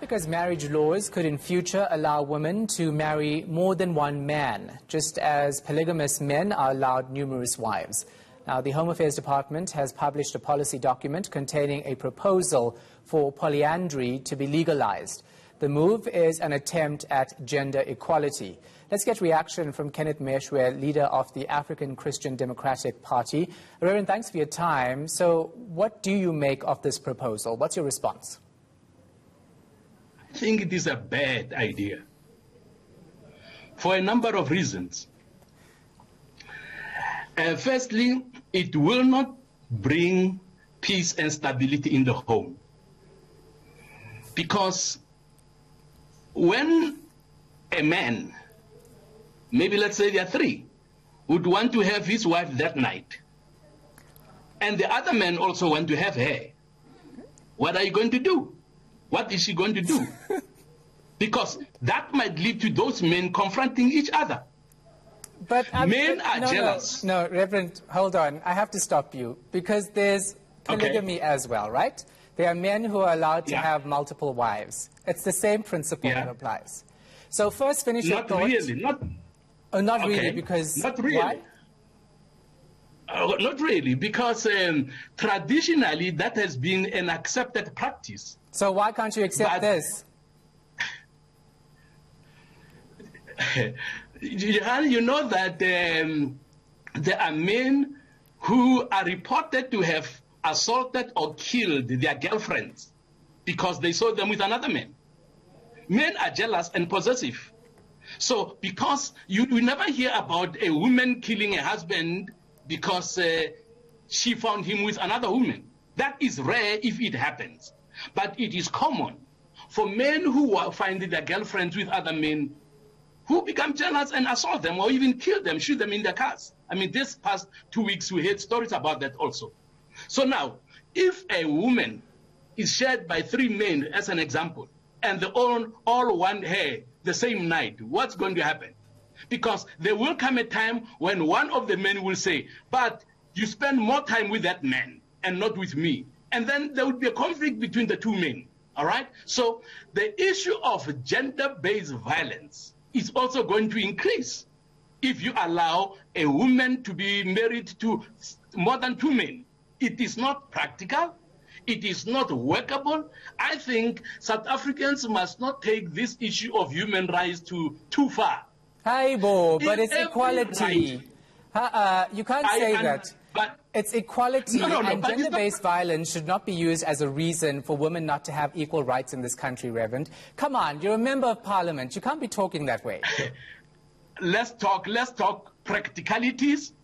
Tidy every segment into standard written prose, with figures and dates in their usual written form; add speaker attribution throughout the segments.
Speaker 1: Because marriage laws could in future allow women to marry more than one man, just as polygamous men are allowed numerous wives. Now, the Home Affairs Department has published a policy document containing a proposal for polyandry to be legalized. The move is an attempt at gender equality. Let's get reaction from Kenneth Meshoe, leader of the African Christian Democratic Party. Reverend, thanks for your time. So what do you make of this proposal? What's your response?
Speaker 2: I think it is a bad idea for a number of reasons. Firstly, it will not bring peace and stability in the home, because when a man, maybe let's say there are three, would want to have his wife that night, and the other man also want to have her, what are you going to do? What is she going to do? Because that might lead to those men confronting each other.
Speaker 1: But
Speaker 2: men are jealous.
Speaker 1: No, Reverend, hold on. I have to stop you, because there's polygamy as well, right? There are men who are allowed to have multiple wives. It's the same principle that applies. So first finish your thought. Not really, because
Speaker 2: not really.
Speaker 1: Why?
Speaker 2: Not really, because traditionally that has been an accepted practice.
Speaker 1: So why can't you accept this?
Speaker 2: You know that there are men who are reported to have assaulted or killed their girlfriends because they saw them with another man. Men are jealous and possessive. So because you never hear about a woman killing a husband because she found him with another woman. That is rare if it happens. But it is common for men who find their girlfriends with other men who become jealous and assault them or even kill them, shoot them in their cars. I mean, this past 2 weeks we heard stories about that also. So now, if a woman is shared by three men, as an example, and they all want her the same night, what's going to happen? Because there will come a time when one of the men will say, but you spend more time with that man and not with me. And then there would be a conflict between the two men, all right? So the issue of gender-based violence is also going to increase if you allow a woman to be married to more than two men. It is not practical. It is not workable. I think South Africans must not take this issue of human rights too far.
Speaker 1: Hi, Bo, but it's equality. You can't say that.
Speaker 2: But
Speaker 1: it's equality, and gender-based violence should not be used as a reason for women not to have equal rights in this country, Reverend. Come on, you're a member of parliament. You can't be talking that way.
Speaker 2: Let's talk practicalities.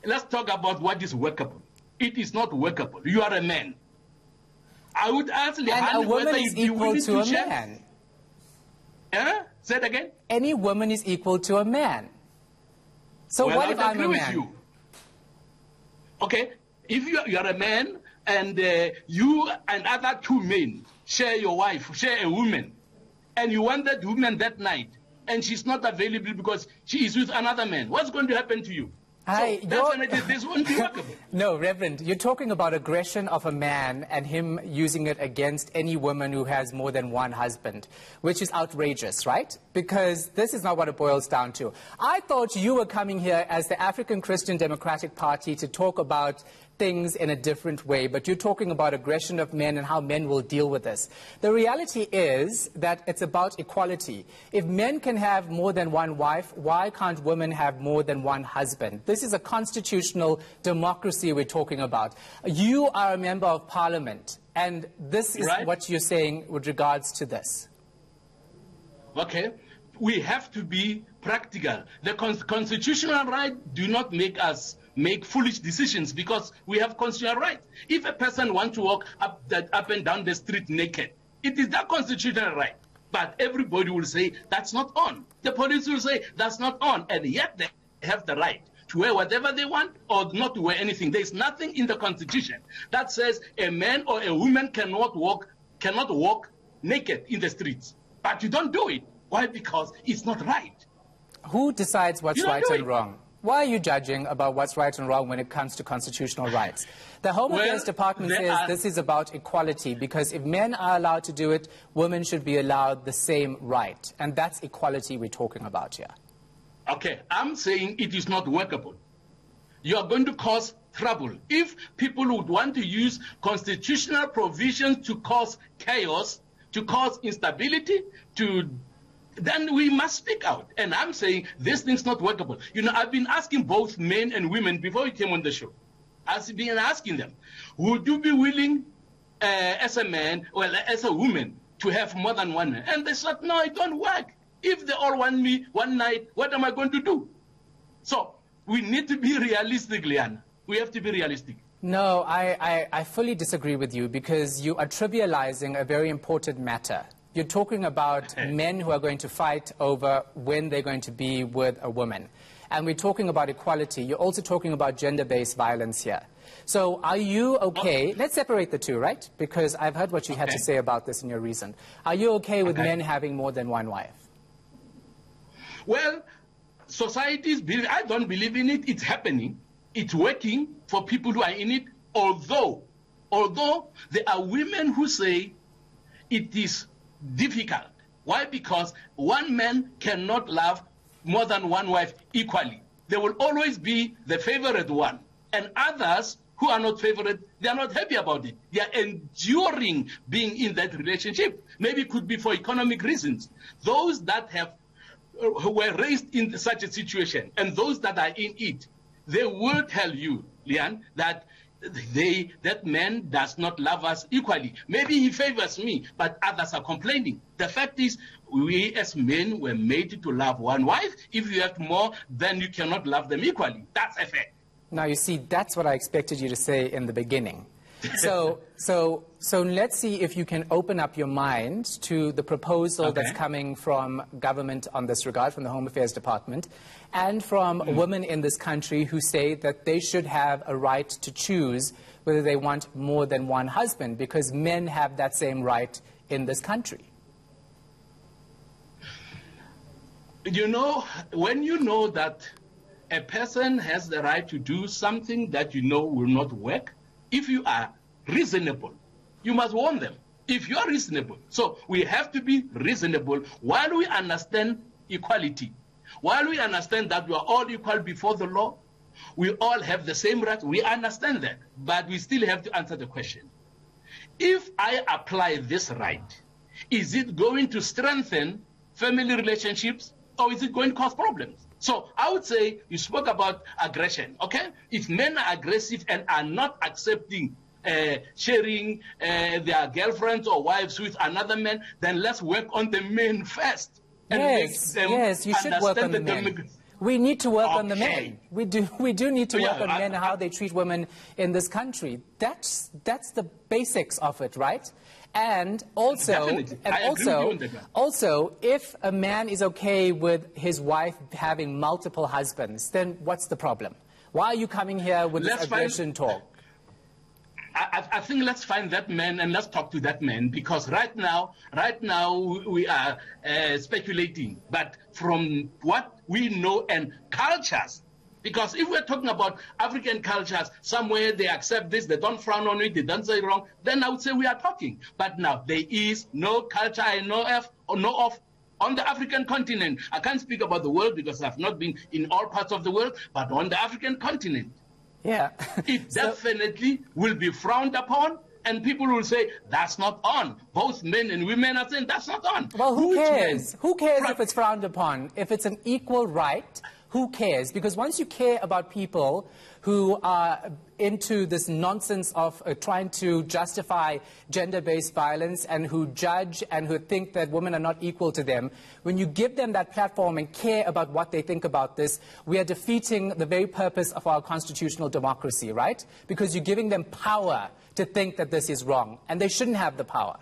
Speaker 2: Let's talk about what is workable. It is not workable. You are a man. I would ask
Speaker 1: and a woman is equal to a man.
Speaker 2: Say it again?
Speaker 1: Any woman is equal to a man. So
Speaker 2: well,
Speaker 1: what if I'm a man?
Speaker 2: You. Okay, if you are a man and you and other two men share your wife, share a woman, and you want that woman that night, and she's not available because she is with another man, what's going to happen to you? So definitely this won't be workable.
Speaker 1: No, Reverend, you're talking about aggression of a man and him using it against any woman who has more than one husband, which is outrageous, right? Because this is not what it boils down to. I thought you were coming here as the African Christian Democratic Party to talk about things in a different way, but you're talking about aggression of men and how men will deal with this. The reality is that it's about equality. If men can have more than one wife, why can't women have more than one husband? This is a constitutional democracy we're talking about. You are a member of parliament, and this is what you're saying with regards to this.
Speaker 2: Okay, we have to be practical. The constitutional right do not make us make foolish decisions, because we have constitutional rights. If a person wants to walk up and down the street naked, it is their constitutional right. But everybody will say that's not on. The police will say that's not on, and yet they have the right to wear whatever they want or not to wear anything. There is nothing in the Constitution that says a man or a woman cannot walk naked in the streets. But you don't do it. Why? Because it's not right.
Speaker 1: Who decides what's right and wrong? Why are you judging about what's right and wrong when it comes to constitutional rights? The Home Affairs Department says this is about equality, because if men are allowed to do it, women should be allowed the same right. And that's equality we're talking about here.
Speaker 2: Okay, I'm saying it is not workable. You are going to cause trouble. If people would want to use constitutional provisions to cause chaos, to cause instability, then we must speak out. And I'm saying this thing's not workable. You know, I've been asking both men and women before you came on the show. I've been asking them, would you be willing as a man, well, as a woman, to have more than one man? And they said, no, it don't work. If they all want me one night, what am I going to do? So we need to be realistic, Liana. We have to be realistic.
Speaker 1: No, I fully disagree with you, because you are trivializing a very important matter. You're talking about men who are going to fight over when they're going to be with a woman. And we're talking about equality. You're also talking about gender-based violence here. So are you okay? Let's separate the two, right? Because I've heard what you had to say about this in your reason. Are you okay with men having more than one wife?
Speaker 2: Well, societies, I don't believe in it. It's happening. It's working for people who are in it. Although there are women who say it is difficult. Why? Because one man cannot love more than one wife equally. There will always be the favorite one. And others who are not favorite, they are not happy about it. They are enduring being in that relationship. Maybe it could be for economic reasons. Those that who were raised in such a situation and those that are in it, they will tell you, Leon, that that man does not love us equally. Maybe he favors me, but others are complaining. The fact is, we as men were made to love one wife. If you have more, then you cannot love them equally. That's a fact.
Speaker 1: Now, you see, that's what I expected you to say in the beginning. So let's see if you can open up your mind to the proposal that's coming from government on this regard, from the Home Affairs Department, and from women in this country who say that they should have a right to choose whether they want more than one husband, because men have that same right in this country.
Speaker 2: You know, when you know that a person has the right to do something that you know will not work, if you are reasonable, you must warn them. If you are reasonable. So we have to be reasonable while we understand equality. While we understand that we are all equal before the law, we all have the same rights, we understand that. But we still have to answer the question. If I apply this right, is it going to strengthen family relationships, or is it going to cause problems? So I would say you spoke about aggression, okay? If men are aggressive and are not accepting sharing their girlfriends or wives with another man, then let's work on the men first. And
Speaker 1: yes, you should work on the men. We need to work on the men. We do need to work on men and how they treat women in this country. That's the basics of it, right? And also, if a man is okay with his wife having multiple husbands, then what's the problem? Why are you coming here with this aggression talk?
Speaker 2: I think let's find that man and let's talk to that man, because right now we are speculating, but from what we know and cultures, because if we're talking about African cultures, somewhere they accept this, they don't frown on it, they don't say wrong, then I would say we are talking. But now there is no culture I know of on the African continent. I can't speak about the world because I've not been in all parts of the world, but on the African continent.
Speaker 1: Yeah.
Speaker 2: It definitely will be frowned upon, and people will say, that's not on. Both men and women are saying, that's not on.
Speaker 1: Well, who cares? Who cares if it's frowned upon? If it's an equal right, who cares? Because once you care about people who are into this nonsense of trying to justify gender-based violence and who judge and who think that women are not equal to them, when you give them that platform and care about what they think about this, we are defeating the very purpose of our constitutional democracy, right? Because you're giving them power to think that this is wrong, and they shouldn't have the power.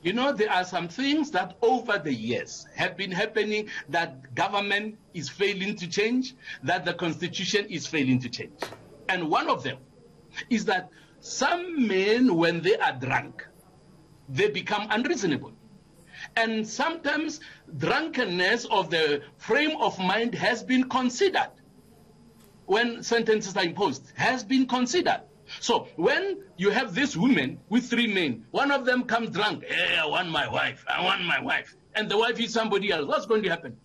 Speaker 2: You know, there are some things that over the years have been happening that government is failing to change, that the constitution is failing to change. And one of them is that some men, when they are drunk, they become unreasonable. And sometimes drunkenness of the frame of mind has been considered when sentences are imposed, has been considered. So when you have this woman with 3 men, one of them comes drunk, hey, I want my wife, and the wife is somebody else, what's going to happen?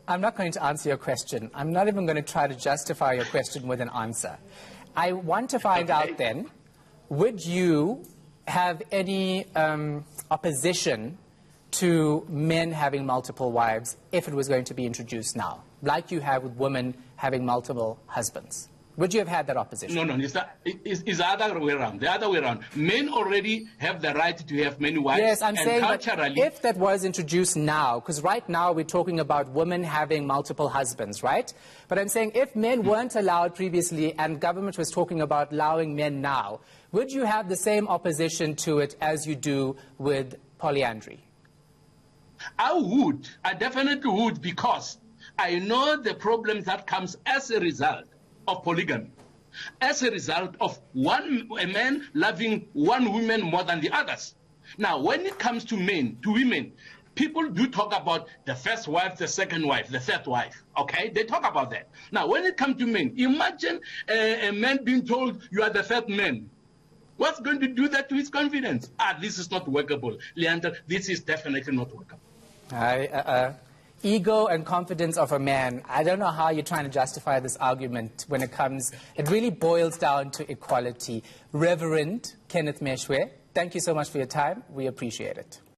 Speaker 1: I'm not going to answer your question. I'm not even going to try to justify your question with an answer. I want to find out then, would you have any opposition to men having multiple wives if it was going to be introduced now, like you have with women having multiple husbands? Would you have had that opposition?
Speaker 2: No, it's the other way around. The other way around. Men already have the right to have many wives.
Speaker 1: Yes, I'm saying
Speaker 2: culturally,
Speaker 1: that if that was introduced now, because right now we're talking about women having multiple husbands, right? But I'm saying if men weren't allowed previously and government was talking about allowing men now, would you have the same opposition to it as you do with polyandry?
Speaker 2: I would. I definitely would, because I know the problems that comes as a result of polygamy, as a result of a man loving one woman more than the others. Now, when it comes to men, to women, people do talk about the first wife, the second wife, the third wife, okay? They talk about that. Now, when it comes to men, imagine a man being told you are the third man. What's going to do that to his confidence? This is not workable. Leander, this is definitely not workable.
Speaker 1: Ego and confidence of a man, I don't know how you're trying to justify this argument when it comes, it really boils down to equality. Reverend Kenneth Meshoe, thank you so much for your time. We appreciate it.